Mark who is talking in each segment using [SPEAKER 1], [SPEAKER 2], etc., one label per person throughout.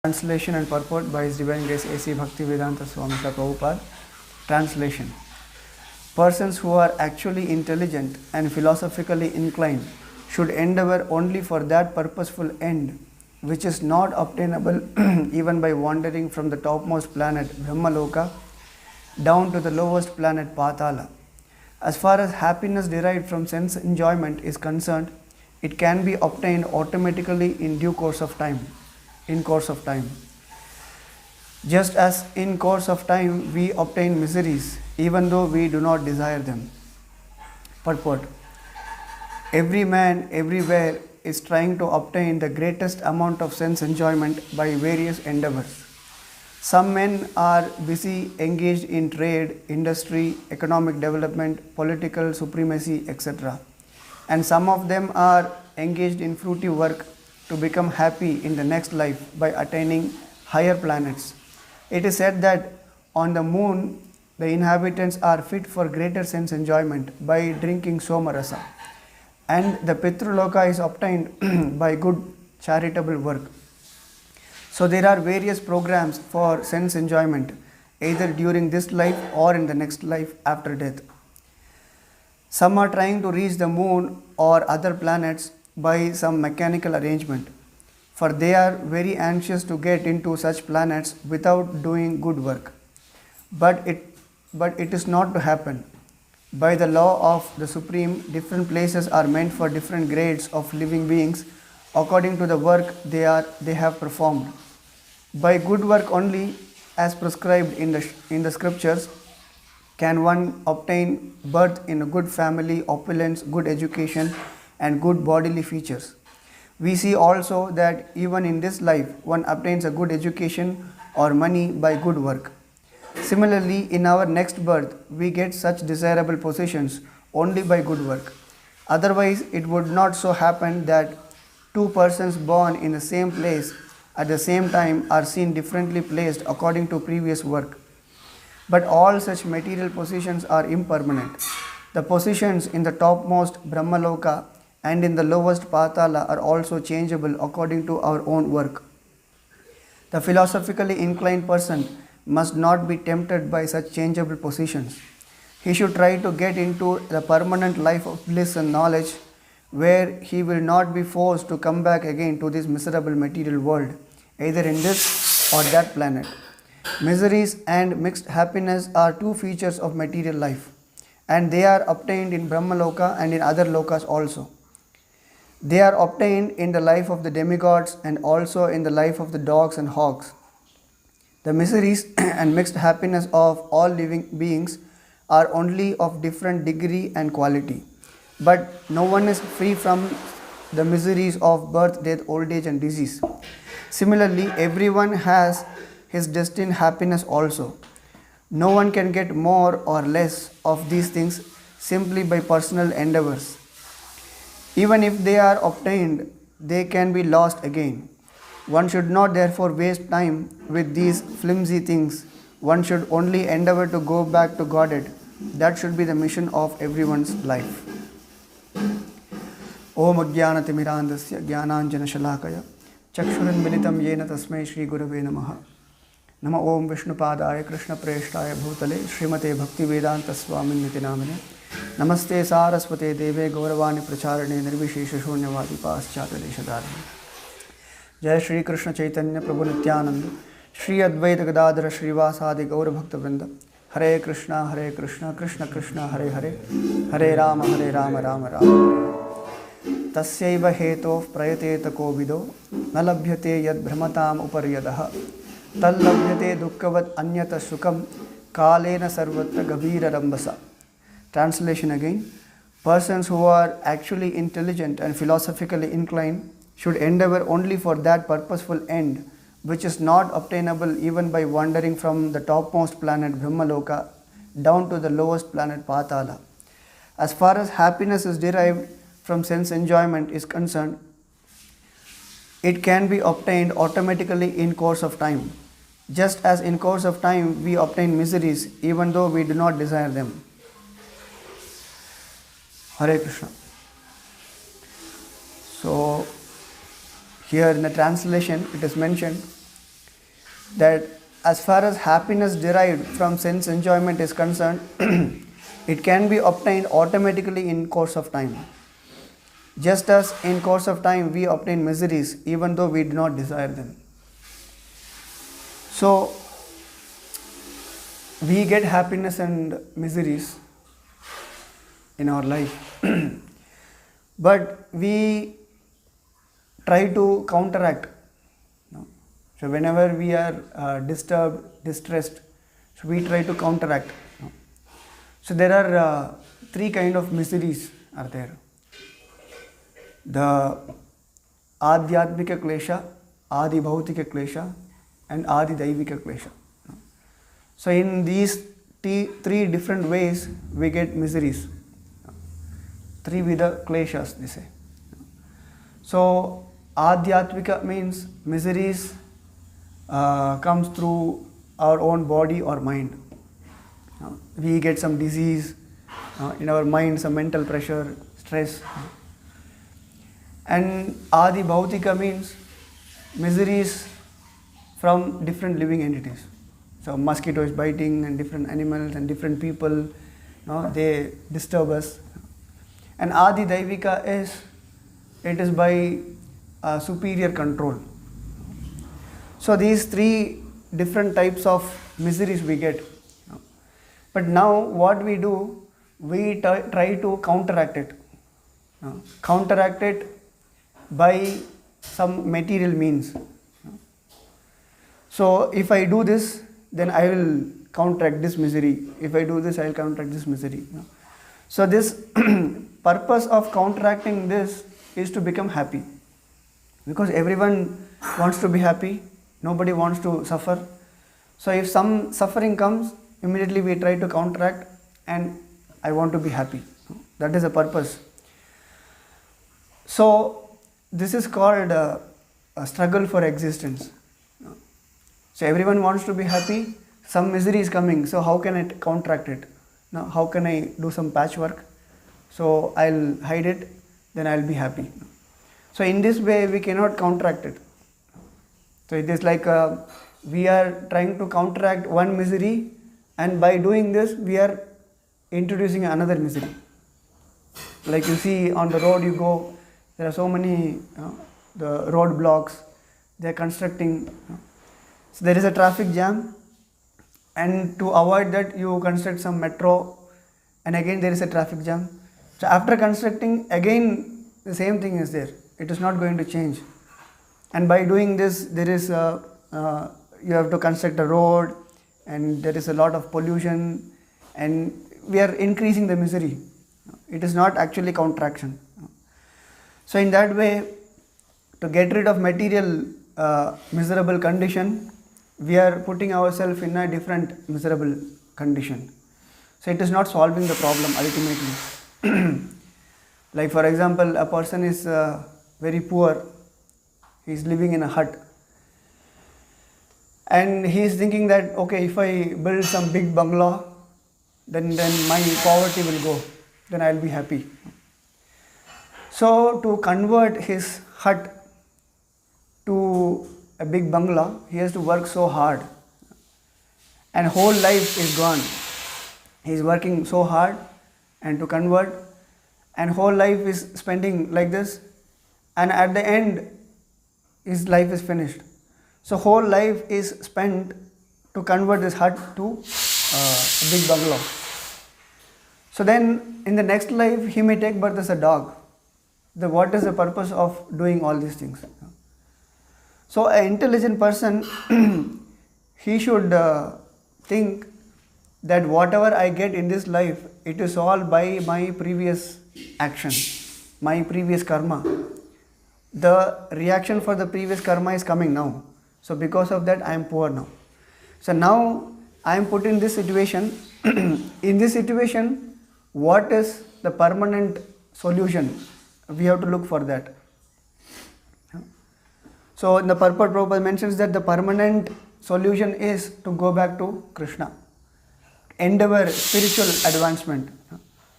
[SPEAKER 1] Translation and purport by His Divine Grace A.C. Bhaktivedanta Swami Prabhupada. Translation. Persons who are actually intelligent and philosophically inclined should endeavor only for that purposeful end which is not obtainable even by wandering from the topmost planet Brahmaloka down to the lowest planet Patala. As far as happiness derived from sense enjoyment is concerned, it can be obtained automatically in course of time. Just as in course of time we obtain miseries even though we do not desire them. Purport. Every man everywhere is trying to obtain the greatest amount of sense enjoyment by various endeavors. Some men are busy engaged in trade, industry, economic development, political supremacy, etc. And some of them are engaged in fruitive work to become happy in the next life by attaining higher planets. It is said that on the moon the inhabitants are fit for greater sense enjoyment by drinking somarasa, and the Pitraloka is obtained by good charitable work. So there are various programs for sense enjoyment either during this life or in the next life after death. Some are trying to reach the moon or other planets by some mechanical arrangement, for they are very anxious to get into such planets without doing good work. But it is not to happen. By the law of the Supreme, different places are meant for different grades of living beings according to the work they have performed. By good work only, as prescribed in the scriptures, can one obtain birth in a good family, opulence, good education, and good bodily features. We see also that even in this life one obtains a good education or money by good work. Similarly, in our next birth we get such desirable positions only by good work. Otherwise, it would not so happen that two persons born in the same place at the same time are seen differently placed according to previous work. But all such material positions are impermanent. The positions in the topmost Brahmaloka and in the lowest Patala are also changeable according to our own work. The philosophically inclined person must not be tempted by such changeable positions. He should try to get into the permanent life of bliss and knowledge, where he will not be forced to come back again to this miserable material world, either in this or that planet. Miseries and mixed happiness are two features of material life, and they are obtained in Brahmaloka and in other lokas also. They are obtained in the life of the demigods and also in the life of the dogs and hogs. The miseries and mixed happiness of all living beings are only of different degree and quality, but no one is free from the miseries of birth, death, old age and disease. Similarly, everyone has his destined happiness also. No one can get more or less of these things simply by personal endeavors. Even if they are obtained, they can be lost again. One should not therefore waste time with these flimsy things. One should only endeavor to go back to Godhead. That should be the mission of everyone's life. Om Ajnanatimirandasya Jnananjana Shalakaya Chakshuranmilitam Yena Tasmai Shri Gurave Namaha. Nama Om Vishnupadaya Krishna Preshtaya Bhutale Srimate Bhaktivedanta Swami Niti Namine Namaste Saraswate Deve Gauravani Pracharane Nirvishesha Shunyavadi Paschatadeshadharane. Jai Shri Krishna Chaitanya Prabhu Nityananda Shri Advaita Gadadhara Shrivasadi Gaura Bhakta Vrinda. Hare Krishna Krishna Krishna Hare Hare Hare Rama Rama Rama Tasyaiva Hetov Prayateta Kovido Nalabhyate Yad Brahmatam Uparyadaha Tallabhyate Dukkavat Anyata Sukam Kalena Sarvatra Gavira Rambasa. Translation again. Persons who are actually intelligent and philosophically inclined should endeavor only for that purposeful end which is not obtainable even by wandering from the topmost planet Brahmaloka down to the lowest planet Patala. As far as happiness is derived from sense enjoyment is concerned, it can be obtained automatically in course of time, just as in course of time we obtain miseries even though we do not desire them. Hare Krishna. So here in the translation it is mentioned that as far as happiness derived from sense enjoyment is concerned, it can be obtained automatically in course of time. Just as in course of time we obtain miseries even though we do not desire them. So we get happiness and miseries in our life. But we try to counteract. So whenever we are disturbed, distressed, so we try to counteract. So there are three kind of miseries are there. The Adhyatmika Klesha, Adi Bhautika Klesha and Adi Daivika Klesha. So in these three different ways we get miseries. Three Vida Kleshas they say. So Adhyatmika means miseries comes through our own body or mind. We get some disease in our mind, some mental pressure, stress. And Adi Bhautika means miseries from different living entities. So mosquito is biting and different animals and different people, they disturb us. And Adi Daivika it is by superior control. So these three different types of miseries we get. But now what we do, we try to counteract it. Counteract it by some material means. So if I do this, then I will counteract this misery. If I do this, I will counteract this misery. So this purpose of counteracting this is to become happy. Because everyone wants to be happy. Nobody wants to suffer. So if some suffering comes, immediately we try to counteract and I want to be happy. That is the purpose. So this is called a struggle for existence. So everyone wants to be happy, some misery is coming, so how can I counteract it? Now, how can I do some patchwork? So I'll hide it, then I'll be happy. So in this way we cannot counteract it. So it is like we are trying to counteract one misery, and by doing this we are introducing another misery. Like you see on the road you go, there are so many the road blocks, they are constructing. So there is a traffic jam, and to avoid that you construct some metro, and again there is a traffic jam. So after constructing, again the same thing is there. It is not going to change. And by doing this, there is you have to construct a road, and there is a lot of pollution, and we are increasing the misery. It is not actually counteraction. So in that way, to get rid of material miserable condition, we are putting ourselves in a different miserable condition. So it is not solving the problem ultimately. Like for example, a person is very poor, he is living in a hut, and he is thinking that, okay, if I build some big bungalow, then my poverty will go, then I will be happy. So to convert his hut to a big bungalow, he has to work so hard, and whole life is gone. He is working so hard and to convert, and whole life is spending like this, and at the end his life is finished. So whole life is spent to convert this hut to a big bungalow. So then in the next life he may take birth as a dog. What is the purpose of doing all these things? So an intelligent person, he should think that whatever I get in this life, it is all by my previous action, my previous karma. The reaction for the previous karma is coming now. So because of that I am poor now. So now I am put in this situation. In this situation, what is the permanent solution? We have to look for that. So in the purport, Prabhupada mentions that the permanent solution is to go back to Krishna, endeavor spiritual advancement.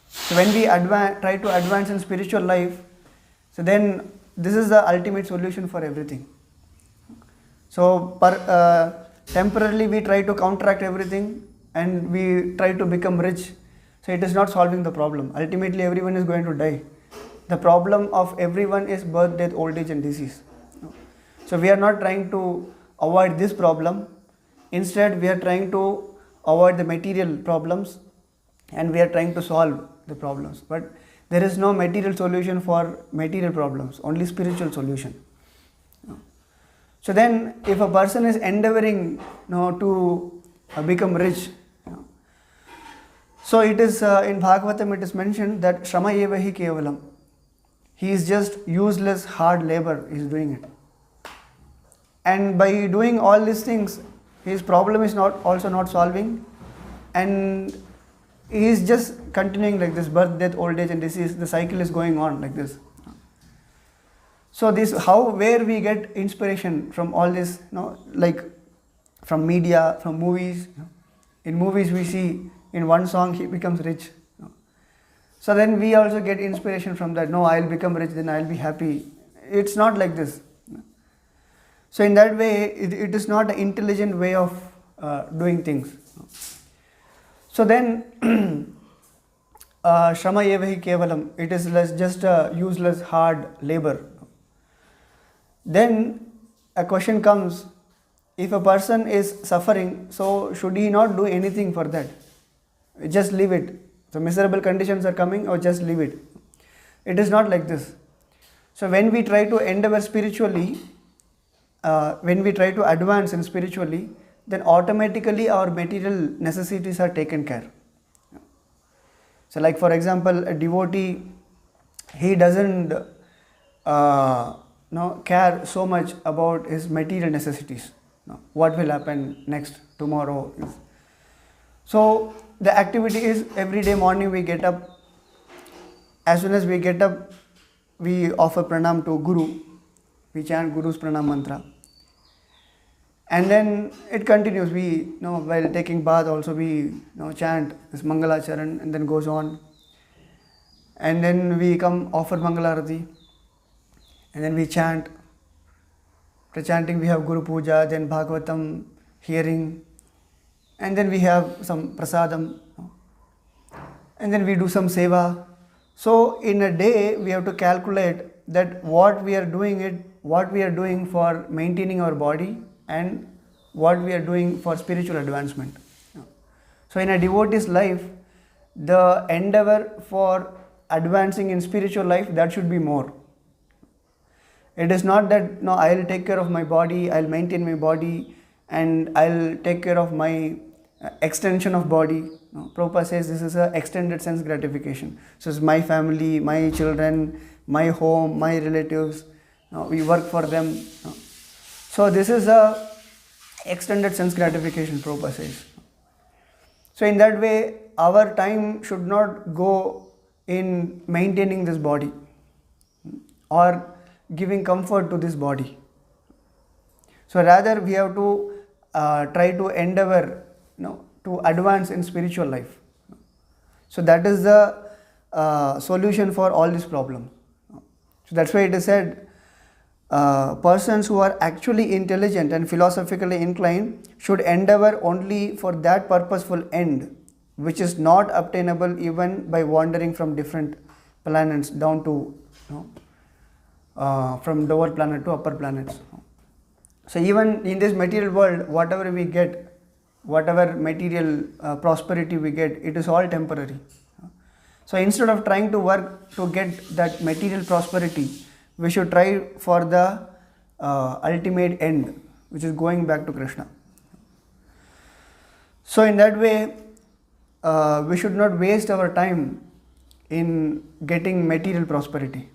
[SPEAKER 1] So when we try to advance in spiritual life, so then this is the ultimate solution for everything. So temporarily we try to counteract everything and we try to become rich. So it is not solving the problem. Ultimately everyone is going to die. The problem of everyone is birth, death, old age and disease. So we are not trying to avoid this problem. Instead we are trying to avoid the material problems and we are trying to solve the problems. But there is no material solution for material problems, only spiritual solution. So then if a person is endeavoring to become rich, so it is in Bhagavatam it is mentioned that Shrama eva hi kevalam. He is just useless hard labor he is doing it. And by doing all these things, his problem is also not solving, and he is just continuing like this, birth, death, old age and disease, the cycle is going on like this. So this where we get inspiration from all this, like from media, from movies. In movies we see in one song he becomes rich. So then we also get inspiration from that. No, I'll become rich, then I'll be happy. It's not like this. So in that way, it is not an intelligent way of doing things. So then, Shrama eva hi kevalam, it is just a useless hard labor. Then a question comes, if a person is suffering, so should he not do anything for that? Just leave it. So miserable conditions are coming, or just leave it. It is not like this. So when we try to endeavor spiritually, when we try to advance in spiritually, then automatically our material necessities are taken care. So like for example, a devotee, he doesn't care so much about his material necessities. What will happen next, tomorrow. So the activity is every day morning we get up. As soon as we get up, we offer pranam to Guru. We chant Guru's pranam mantra. And then it continues. We, while taking bath also we chant this Mangala Charan, and then goes on. And then we come offer Mangalarati. And then we chant. After chanting we have Guru Puja, then Bhagavatam hearing. And then we have some prasadam. And then we do some seva. So in a day we have to calculate that what we are doing for maintaining our body and what we are doing for spiritual advancement. So in a devotee's life, the endeavor for advancing in spiritual life, that should be more. It is not that, I'll take care of my body, I'll maintain my body, and I'll take care of my extension of body. Prabhupada says this is an extended sense gratification. So it's my family, my children, my home, my relatives. We work for them. So this is a extended sense gratification, Prabhupada says. So in that way, our time should not go in maintaining this body or giving comfort to this body. So rather we have to try to endeavor to advance in spiritual life. So that is the solution for all these problems. So that's why it is said, persons who are actually intelligent and philosophically inclined should endeavor only for that purposeful end, which is not obtainable even by wandering from different planets down to, from lower planet to upper planets. So even in this material world, whatever we get, whatever material prosperity we get, it is all temporary. So instead of trying to work to get that material prosperity, we should try for the ultimate end, which is going back to Krishna. So in that way, we should not waste our time in getting material prosperity.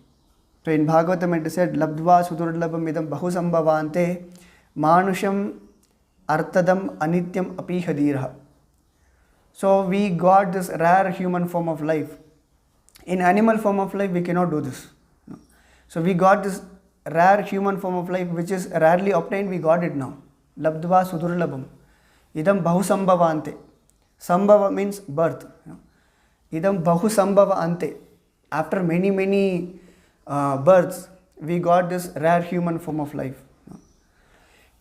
[SPEAKER 1] So in Bhagavatam it is said, Labdva sudurlabham idam bahusambhavante manusham artadam anityam apihadirha. So we got this rare human form of life. In animal form of life we cannot do this. So we got this rare human form of life which is rarely obtained, we got it now. Labdva sudurlabham idam bahusambhavante. Sambhava means birth. Idam bahusambhava ante. After many births, we got this rare human form of life.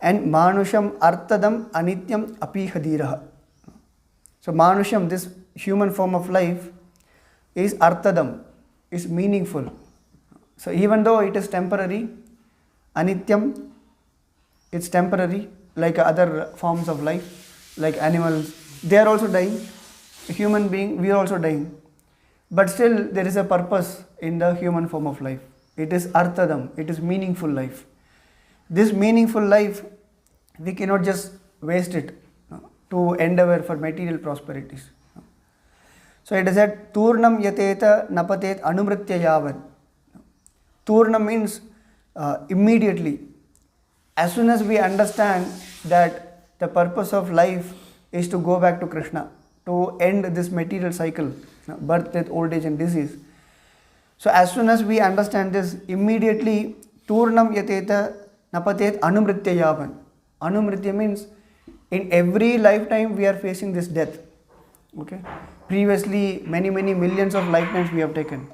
[SPEAKER 1] And Manusham Artadam Anityam Apihadiraha. So Manusham, this human form of life, is Artadam, is meaningful. So even though it is temporary, Anityam, it's temporary, like other forms of life, like animals, they are also dying. A human being, we are also dying. But still there is a purpose in the human form of life. It is Artadam, it is meaningful life. This meaningful life, we cannot just waste it to endeavor for material prosperities. So it is said, Turnam yateta napatet anumritya yavan. Turnam means immediately. As soon as we understand that the purpose of life is to go back to Krishna, to end this material cycle, birth, death, old age and disease. So as soon as we understand this, immediately Turnam yateta napatet anumritya yavan. Anumritya means in every lifetime we are facing this death. Okay. Previously many millions of lifetimes we have taken.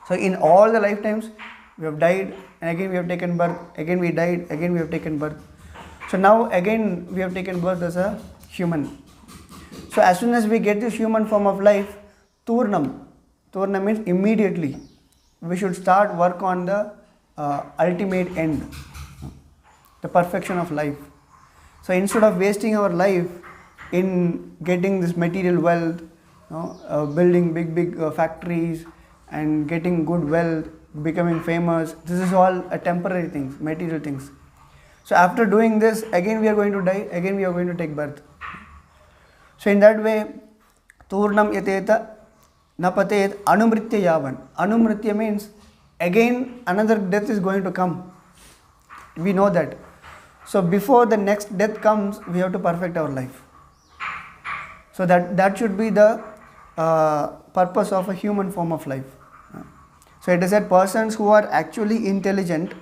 [SPEAKER 1] So in all the lifetimes we have died and again we have taken birth, again we died, again we have taken birth. So now again we have taken birth as a human. So as soon as we get this human form of life, Turnam means immediately we should start work on the ultimate end, the perfection of life. So instead of wasting our life in getting this material wealth, building big factories and getting good wealth, becoming famous, this is all a temporary things, material things. So after doing this, again we are going to die, again we are going to take birth. So in that way, Turnam yateta napatet anumritya yavan. Anumritya means again another death is going to come. We know that. So before the next death comes, we have to perfect our life. So that should be the purpose of a human form of life. So it is that persons who are actually intelligent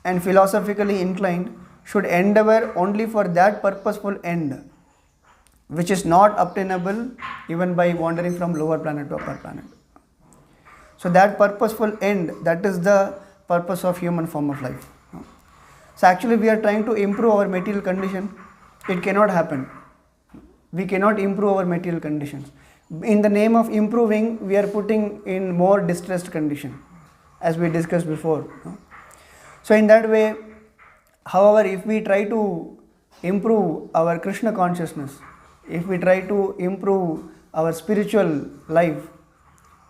[SPEAKER 1] and philosophically inclined should endeavor only for that purposeful end, which is not obtainable even by wandering from lower planet to upper planet. So that purposeful end, that is the purpose of human form of life. So actually we are trying to improve our material condition. It cannot happen. We cannot improve our material conditions. In the name of improving, we are putting in more distressed condition, as we discussed before. So in that way, however, if we try to improve our Krishna consciousness, if we try to improve our spiritual life,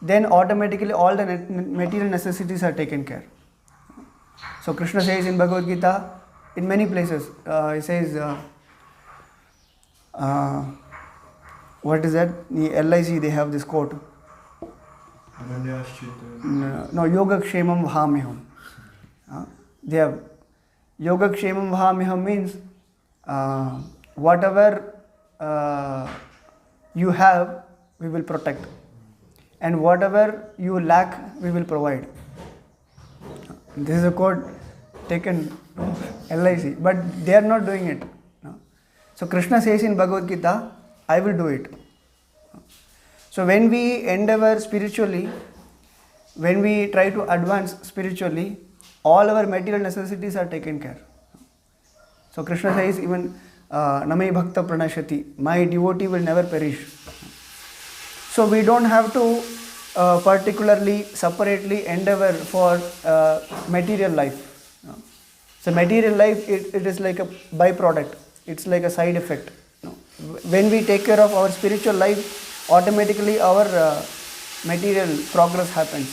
[SPEAKER 1] then automatically all the material necessities are taken care. So Krishna says in Bhagavad Gita, in many places, he says, what is that? The LIC, they have this quote. No, Yoga Kshemam Vahamiham. They have Yoga Kshemam Vahamiham means whatever you have, we will protect, and whatever you lack, we will provide. This is a quote taken from LIC, but they are not doing it. So Krishna says in Bhagavad Gita, I will do it. So when we endeavor spiritually, when we try to advance spiritually, all our material necessities are taken care. So Krishna says even, Namai Bhakta Pranashati, my devotee will never perish. So we don't have to particularly, separately endeavor for material life. So material life, it is like a byproduct. It's like a side effect. When we take care of our spiritual life, automatically our material progress happens.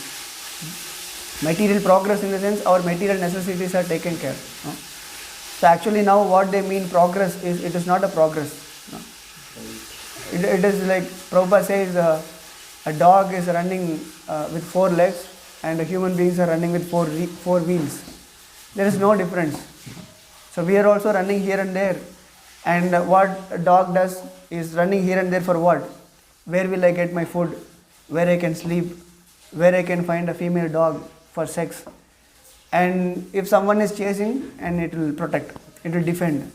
[SPEAKER 1] Material progress in the sense our material necessities are taken care. So actually now what they mean progress is, it is not a progress. It is like Prabhupada says, a dog is running with 4 legs and human beings are running with four wheels. There is no difference. So we are also running here and there. And what a dog does is running here and there for what? Where will I get my food? Where I can sleep? Where I can find a female dog for sex? And if someone is chasing, and it will protect, it will defend.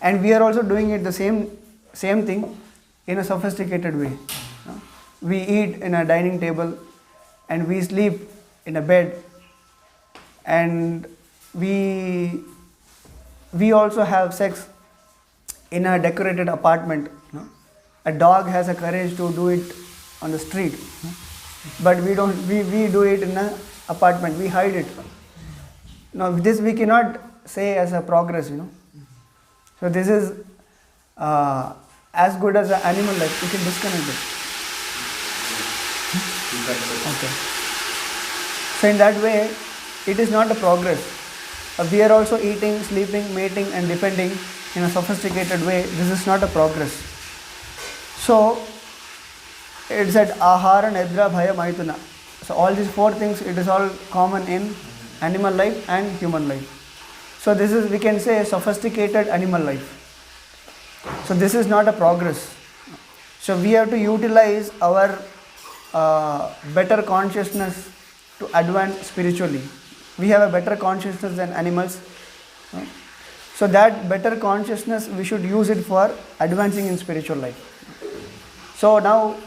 [SPEAKER 1] And we are also doing it the same thing in a sophisticated way. We eat in a dining table and we sleep in a bed, and we we also have sex in a decorated apartment. A dog has a courage to do it on the street, but we don't. We do it in an apartment. We hide it. Now this we cannot say as a progress. So this is as good as an animal life. You can disconnect it. Okay. So in that way, it is not a progress. We are also eating, sleeping, mating and depending in a sophisticated way. This is not a progress. So it said ahara, nedra, bhaya, maituna. So all these four things, it is all common in animal life and human life. So this is, we can say, a sophisticated animal life. So this is not a progress. So we have to utilize our better consciousness to advance spiritually. We have a better consciousness than animals. So that better consciousness, we should use it for advancing in spiritual life. So now,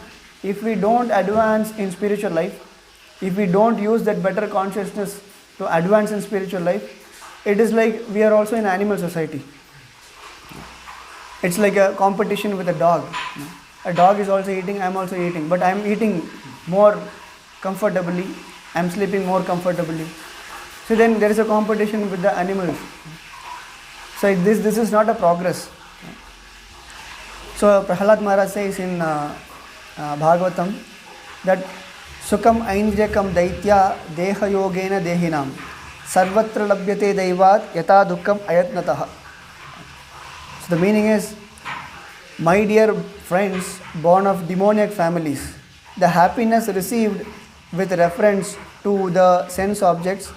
[SPEAKER 1] if we don't advance in spiritual life, if we don't use that better consciousness to advance in spiritual life, it is like we are also in animal society. It's like a competition with a dog. A dog is also eating, I am also eating, but I am eating more comfortably, I am sleeping more comfortably. So then there is a competition with the animals. So this is not a progress. So Prahlad Maharaj says in Bhagavatam that Sukam Aindriyakam Daitya Deha Yogena Dehinam Sarvatra Labhyate Daivat Yata Dukkam Ayatnataha. So the meaning is, my dear friends born of demoniac families, the happiness received with reference to the sense objects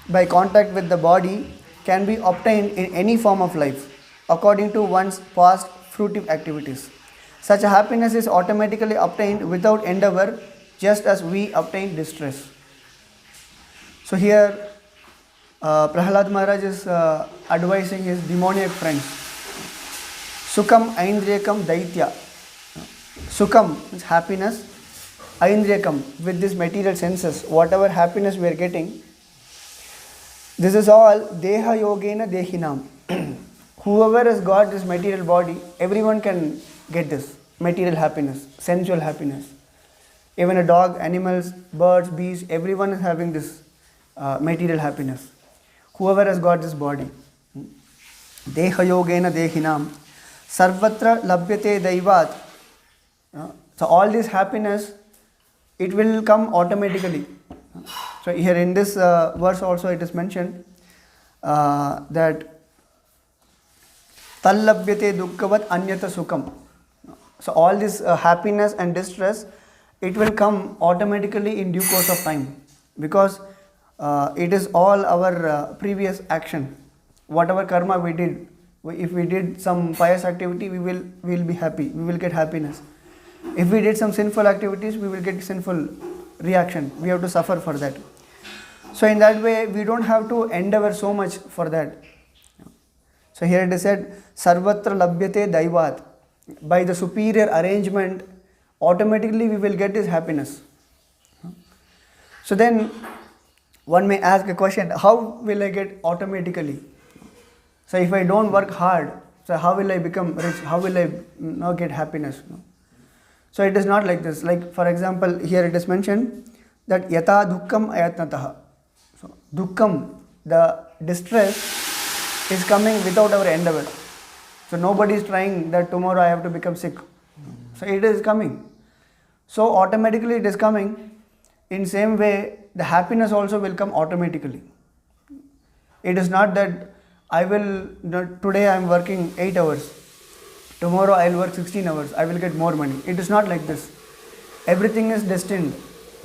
[SPEAKER 1] by contact with the body can be obtained in any form of life according to one's past fruitive activities. Such a happiness is automatically obtained without endeavor, just as we obtain distress. So here Prahlad Maharaj is advising his demoniac friends. Sukam Aindriyakam Daitya. Sukam is happiness. Aindriyakam, with these material senses, whatever happiness we are getting, this is all Deha Yogena Dehinam. Whoever has got this material body, everyone can get this material happiness, sensual happiness. Even a dog, animals, birds, bees, everyone is having this material happiness. Whoever has got this body. Deha Yogena Dehinam. Sarvatra Labhyate Daivat. So all this happiness, it will come automatically. So here in this verse also it is mentioned that Tallabhyate Dukkavat Anyata Sukam. So all this happiness and distress, it will come automatically in due course of time, because it is all our previous action. Whatever karma we did, if we did some pious activity, we will be happy, we will get happiness. If we did some sinful activities, we will get sinful reaction. We have to suffer for that. So in that way, we don't have to endeavor so much for that. So here it is said, Sarvatra Labhyate Daivat. By the superior arrangement, automatically we will get this happiness. So then one may ask a question, how will I get automatically? So if I don't work hard, so how will I become rich? How will I not get happiness? So it is not like this. Like for example, here it is mentioned that Yata Dukkam Ayatnataha. So Dukkam, the distress, is coming without our endeavor. So nobody is trying that tomorrow I have to become sick. So it is coming. So automatically it is coming. In same way, the happiness also will come automatically. It is not that today I am working 8 hours. Tomorrow I will work 16 hours. I will get more money. It is not like this. Everything is destined.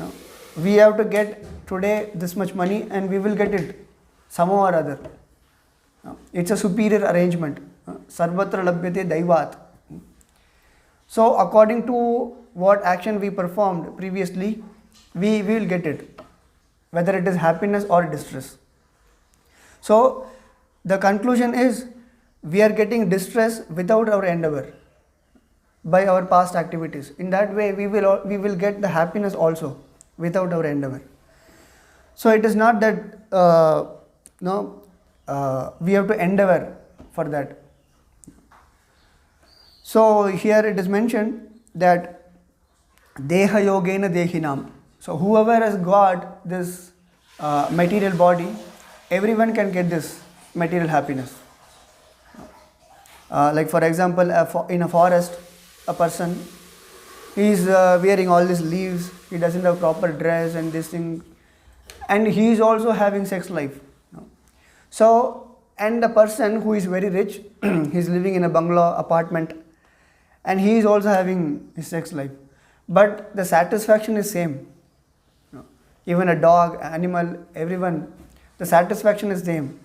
[SPEAKER 1] No? We have to get today this much money and we will get it somehow or other. No? It's a superior arrangement. Sarvatra Labhyate Daivat. So according to what action we performed previously, we will get it, whether it is happiness or distress. So the conclusion is, we are getting distress without our endeavor, by our past activities. In that way, we will get the happiness also without our endeavor. So it is not that we have to endeavor for that. So here it is mentioned that Deha Yogena Dehinam. So whoever has got this material body, everyone can get this material happiness. Like for example, in a forest, a person, he is wearing all these leaves, he doesn't have proper dress and this thing, and he is also having sex life. So, and the person who is very rich, he is living in a bungalow apartment, and he is also having his sex life, but the satisfaction is same. Even a dog, animal, everyone, the satisfaction is same.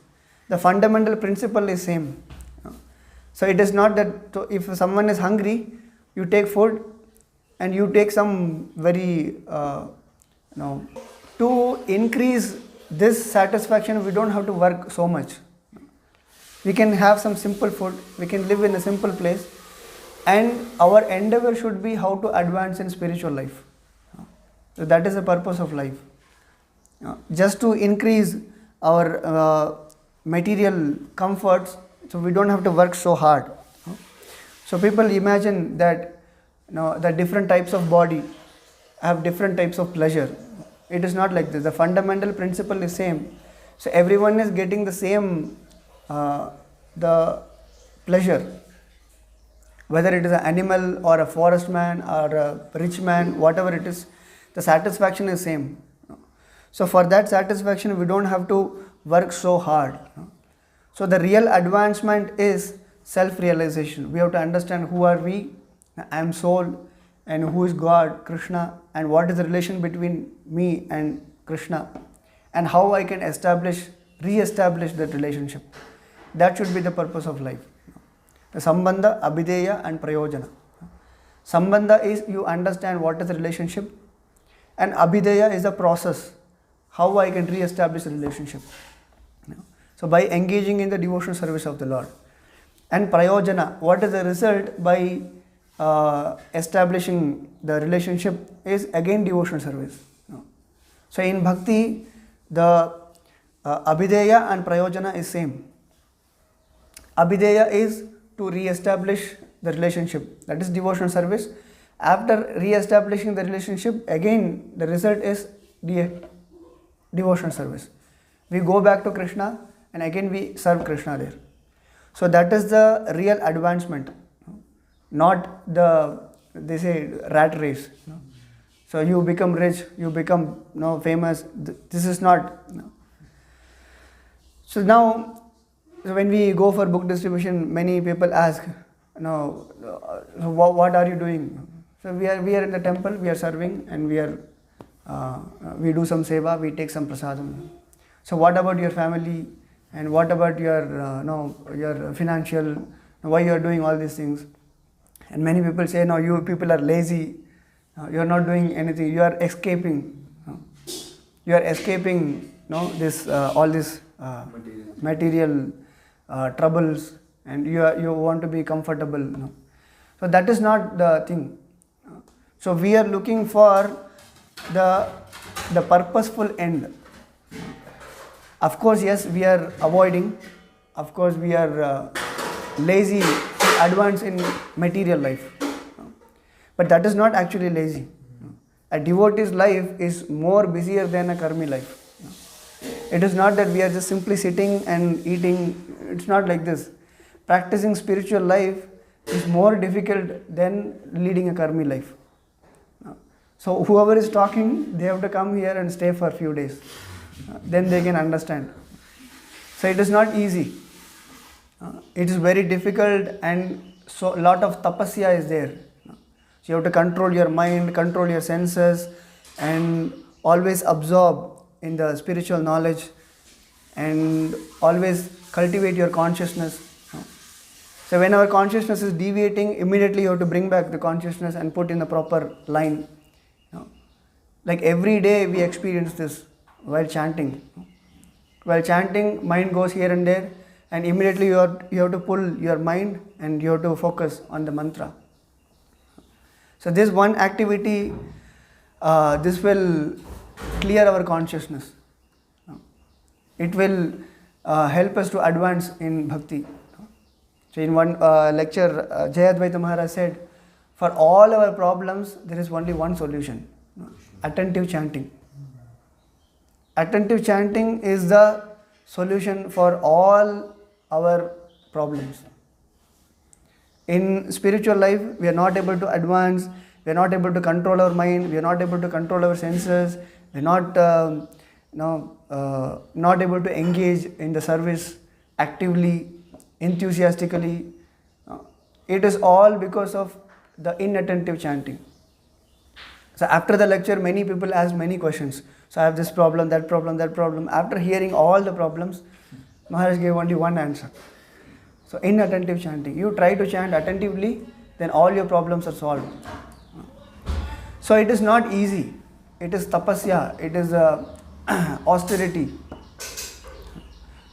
[SPEAKER 1] The fundamental principle is same. So it is not that if someone is hungry, you take food and you take some very, to increase this satisfaction, we don't have to work so much. We can have some simple food, we can live in a simple place, and our endeavor should be how to advance in spiritual life. So that is the purpose of life. Just to increase our material comforts, so we don't have to work so hard. So people imagine that the different types of body have different types of pleasure. It is not like this. The fundamental principle is same. So everyone is getting the same the pleasure. Whether it is an animal or a forest man or a rich man, whatever it is, the satisfaction is same. So for that satisfaction, we don't have to work so hard. So the real advancement is self-realization. We have to understand who are we, I am soul, and who is God, Krishna, and what is the relation between me and Krishna, and how I can re-establish that relationship. That should be the purpose of life. The Sambandha, Abhideya and Prayojana. Sambandha is you understand what is the relationship, and Abhideya is the process, how I can re-establish the relationship. So by engaging in the devotional service of the Lord. And Prayojana, what is the result by establishing the relationship is again devotional service. So in Bhakti, the Abhideya and Prayojana is same. Abhideya is to re-establish the relationship, that is devotional service. After re-establishing the relationship, again the result is devotional service. We go back to Krishna and again we serve Krishna there. So that is the real advancement, not they say rat race. So you become rich, you become famous. This is not. So now, when we go for book distribution, many people ask, what are you doing? So we are in the temple, we are serving, and we do some seva, we take some prasadam. So what about your family, and what about your financial? Why you are doing all these things? And many people say, no, you people are lazy. You are not doing anything. You are escaping. You are escaping. All this material troubles, and you want to be comfortable. So that is not the thing. So we are looking for the purposeful end. Of course, yes, we are avoiding. Of course, we are lazy to advance in material life. But that is not actually lazy. A devotee's life is more busier than a karmi life. It is not that we are just simply sitting and eating. It's not like this. Practicing spiritual life is more difficult than leading a karmi life. So whoever is talking, they have to come here and stay for a few days. Then they can understand. So it is not easy. It is very difficult, and so a lot of tapasya is there. So you have to control your mind, control your senses, and always absorb in the spiritual knowledge, and always cultivate your consciousness. So when our consciousness is deviating, immediately you have to bring back the consciousness and put in the proper line. Like every day we experience this while chanting. While chanting, mind goes here and there, and immediately you have to pull your mind and you have to focus on the mantra. So this one activity, this will clear our consciousness. It will help us to advance in bhakti. So in one lecture, Jayadvaita Maharaj said, for all our problems, there is only one solution: attentive chanting. Attentive chanting is the solution for all our problems. In spiritual life, we are not able to advance, we are not able to control our mind, we are not able to control our senses, we are not able to engage in the service actively, enthusiastically. It is all because of the inattentive chanting. So after the lecture, many people ask many questions. So I have this problem, that problem, that problem. After hearing all the problems, Maharaj gave only one answer. So inattentive chanting. You try to chant attentively, then all your problems are solved. So it is not easy. It is tapasya. It is austerity.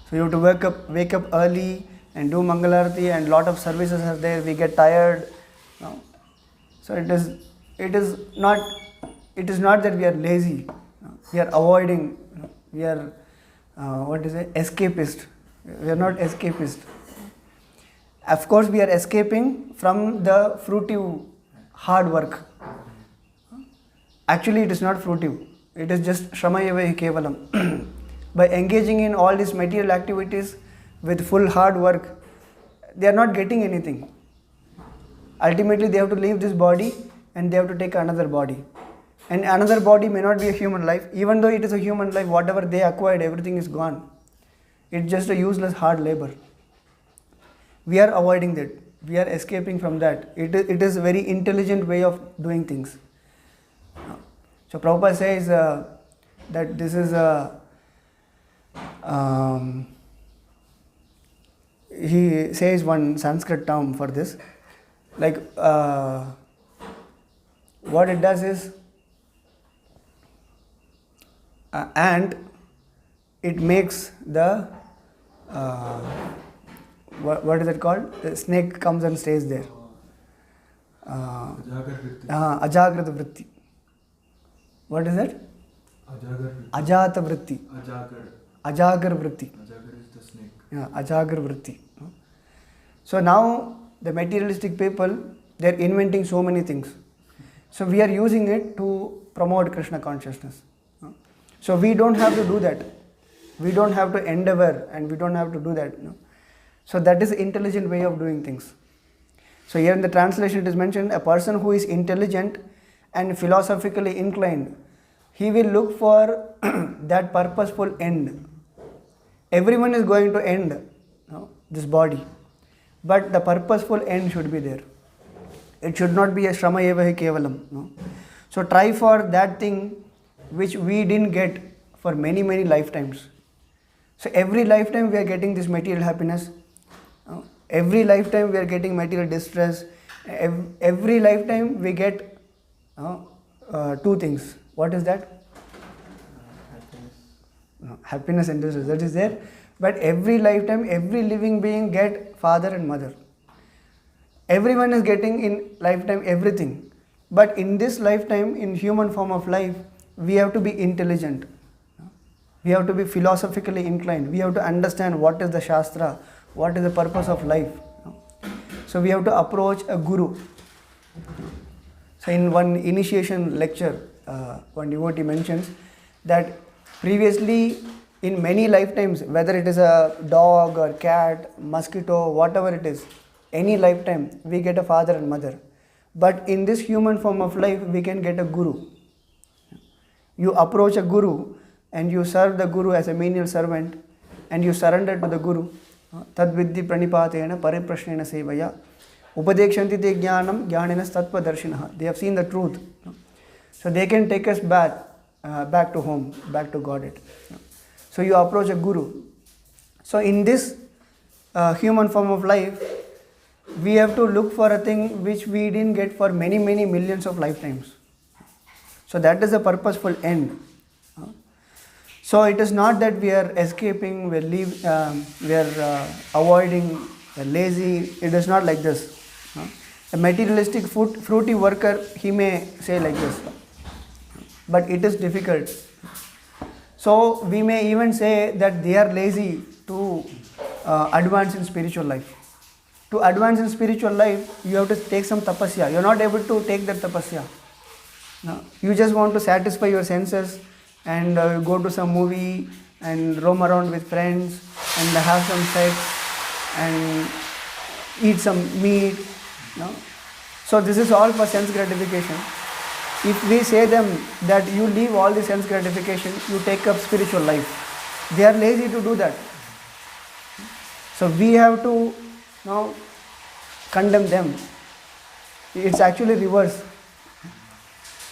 [SPEAKER 1] So you have to wake up early and do Mangalarati, and lot of services are there. We get tired. No. So it is not that we are lazy. No. We are avoiding. No. We are escapist. We are not escapist. Of course, we are escaping from the fruitive hard work. Actually, it is not fruitive. It is just shramayeva hi kevalam. By engaging in all these material activities with full hard work, they are not getting anything. Ultimately, they have to leave this body and they have to take another body. And another body may not be a human life. Even though it is a human life, whatever they acquired, everything is gone. It's just a useless hard labor. We are avoiding that. We are escaping from that. It is a very intelligent way of doing things. So Prabhupada says that this is he says one Sanskrit term for this. Like what it does is, and it makes the what is it called? The snake comes and stays there. Ajagrat vritti. What is it? Ajata vritti. Ajagar vritti.
[SPEAKER 2] Ajagar is the snake.
[SPEAKER 1] Yeah, ajagar vritti. So now the materialistic people, they are inventing so many things. So we are using it to promote Krishna consciousness. So we don't have to do that. We don't have to endeavor, and we don't have to do that. So that is an intelligent way of doing things. So here in the translation it is mentioned, a person who is intelligent and philosophically inclined, he will look for that purposeful end. Everyone is going to end this body, but the purposeful end should be there. It should not be a shrama eva hi kevalam. So try for that thing which we didn't get for many lifetimes. So every lifetime we are getting this material happiness. Every lifetime we are getting material distress. Every lifetime we get two things. What is that? Happiness and distress. That is there. But every lifetime, every living being get father and mother. Everyone is getting in lifetime everything. But in this lifetime, in human form of life, we have to be intelligent. We have to be philosophically inclined. We have to understand what is the Shastra, what is the purpose of life. So we have to approach a guru. So in one initiation lecture, one devotee mentions that previously in many lifetimes, whether it is a dog or cat, mosquito, whatever it is, any lifetime we get a father and mother. But in this human form of life, we can get a guru. You approach a guru and you serve the guru as a menial servant, and you surrender to the guru. Tad viddhi pranipatena pariprashnena sevaya upadekshanti te jnanam jnaninas tattva darshinaha. They have seen the truth. So they can take us back to home, back to Godhead. So you approach a guru. So in this human form of life, we have to look for a thing which we didn't get for many millions of lifetimes. So that is the purposeful end. So it is not that we are escaping, we are avoiding, we are lazy. It is not like this. A materialistic fruity worker, he may say like this, but it is difficult. So we may even say that they are lazy to advance in spiritual life. To advance in spiritual life, you have to take some tapasya. You are not able to take that tapasya. No. You just want to satisfy your senses and go to some movie and roam around with friends and have some sex and eat some meat. No? So this is all for sense gratification. If we say them that you leave all the sense gratification, you take up spiritual life. They are lazy to do that. So we have to now condemn them. It's actually reverse.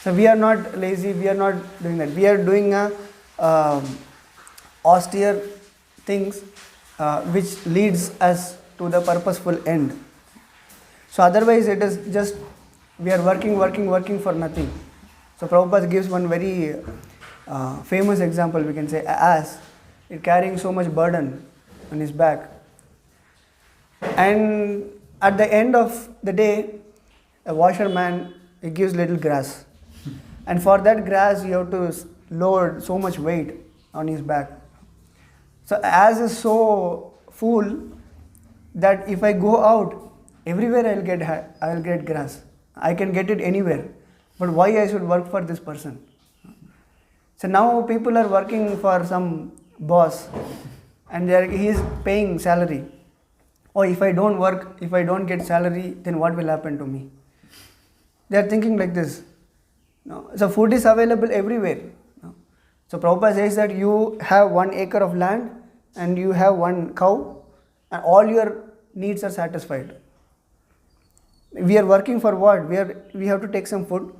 [SPEAKER 1] So we are not lazy, we are not doing that. We are doing austere things which leads us to the purposeful end. So otherwise it is just we are working for nothing. So Prabhupada gives one very famous example, we can say, ass is carrying so much burden on his back. And at the end of the day, a washerman, he gives little grass. And for that grass, you have to load so much weight on his back. So ass is so full that if I go out, everywhere I will get grass. I can get it anywhere. But why I should work for this person? So now people are working for some boss and he is paying salary. Oh, if I don't work, if I don't get salary, then what will happen to me? They are thinking like this. No. So food is available everywhere. No. So Prabhupada says that you have 1 acre of land and you have 1 cow and all your needs are satisfied. We are working for what? We have to take some food,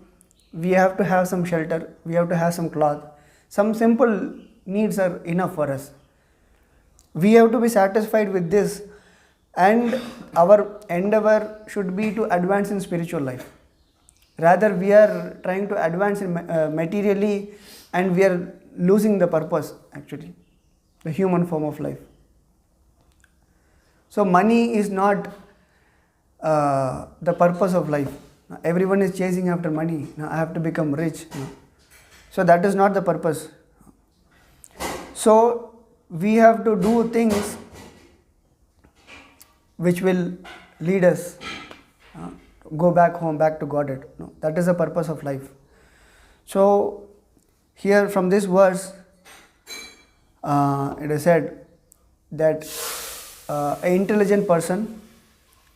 [SPEAKER 1] we have to have some shelter, we have to have some cloth. Some simple needs are enough for us. We have to be satisfied with this, and our endeavor should be to advance in spiritual life. Rather, we are trying to advance in materially and we are losing the purpose, actually, the human form of life. So money is not the purpose of life. Everyone is chasing after money. Now I have to become rich. So that is not the purpose. So we have to do things which will lead us go back home, back to Godhead. No, that is the purpose of life. So here from this verse, it is said that an intelligent person,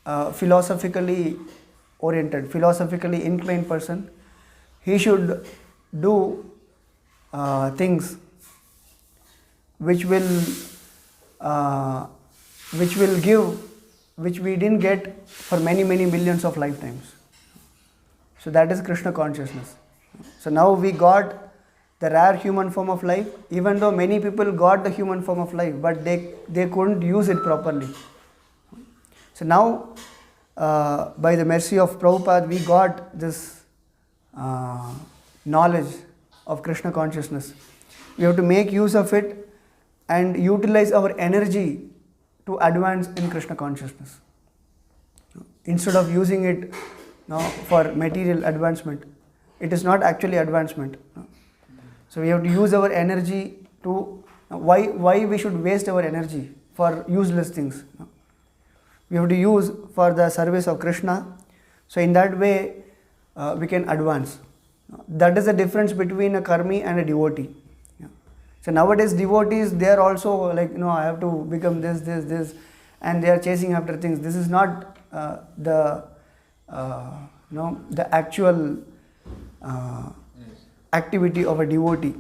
[SPEAKER 1] philosophically oriented, philosophically inclined person, he should do things which will give, which we didn't get for many millions of lifetimes. So that is Krishna consciousness. So now we got the rare human form of life, even though many people got the human form of life, but they couldn't use it properly. So now, by the mercy of Prabhupada, we got this knowledge of Krishna consciousness. We have to make use of it and utilize our energy to advance in Krishna consciousness. Instead of using it for material advancement, it is not actually advancement. So we have to use our energy to, why we should waste our energy for useless things? We have to use for the service of Krishna. So in that way, we can advance. That is the difference between a karmi and a devotee. So nowadays devotees, they are also like, I have to become this, and they are chasing after things. This is not the actual activity of a devotee.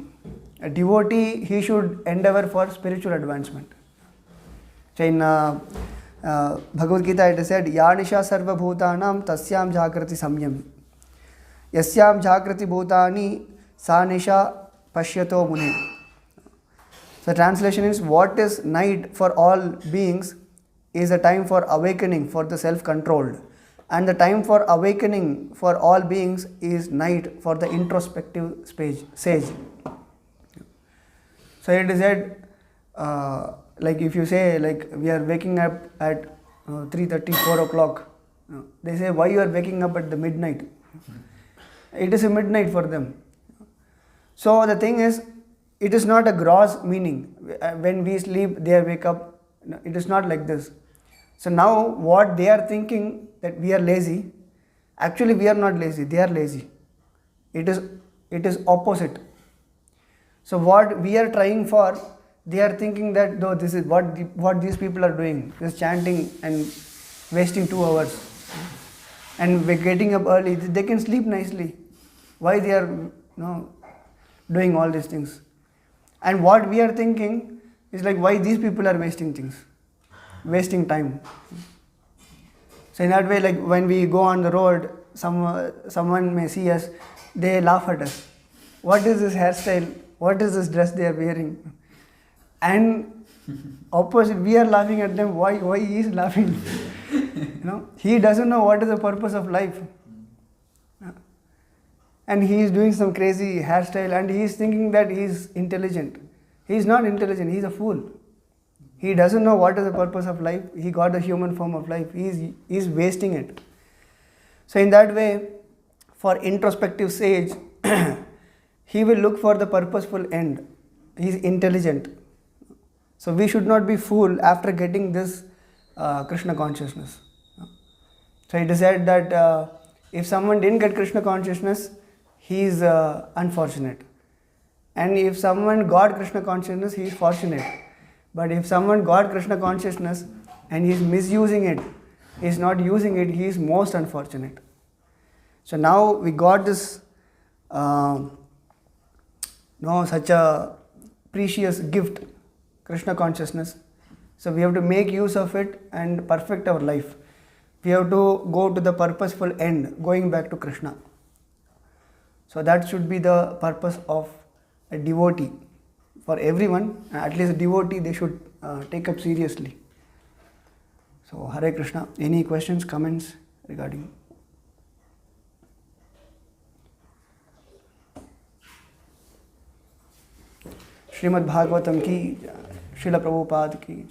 [SPEAKER 1] A devotee, he should endeavor for spiritual advancement. So in Bhagavad Gita it is said, Yanisha sarva bhutanam tasyam jagrati samyami. Yasyam jagrati bhutani sa nisha pashyato muni. So translation is, what is night for all beings is a time for awakening for the self-controlled, and the time for awakening for all beings is night for the introspective sage. So it is said, like if you say like we are waking up at 3:30, 4 o'clock, they say, why you are waking up at the midnight? It is a midnight for them. So the thing is, it is not a gross meaning. When we sleep, they wake up. It is not like this. So now what they are thinking that we are lazy, actually we are not lazy, they are lazy. It is opposite. So what we are trying for, they are thinking that though this is what these people are doing, just chanting and wasting 2 hours, and we're getting up early, they can sleep nicely. Why they are doing all these things? And what we are thinking is like, why these people are wasting things, wasting time. So in that way, like when we go on the road, someone may see us, they laugh at us. What is this hairstyle? What is this dress they are wearing? And opposite, we are laughing at them. Why he is laughing? He doesn't know what is the purpose of life. And he is doing some crazy hairstyle and he is thinking that he is intelligent. He is not intelligent, he is a fool. He doesn't know what is the purpose of life. He got the human form of life. He is wasting it. So in that way, for introspective sage, he will look for the purposeful end. He is intelligent. So we should not be fooled after getting this Krishna consciousness. So it is said that if someone didn't get Krishna consciousness, he is unfortunate. And if someone got Krishna consciousness, he is fortunate. But if someone got Krishna consciousness and he is misusing it, he is not using it, he is most unfortunate. So now we got this such a precious gift, Krishna consciousness. So we have to make use of it and perfect our life. We have to go to the purposeful end, going back to Krishna. So that should be the purpose of a devotee. For everyone, at least a devotee, they should take up seriously. So Hare Krishna. Any questions, comments regarding? Srimad Bhagavatam ki, Srila Prabhupada ki.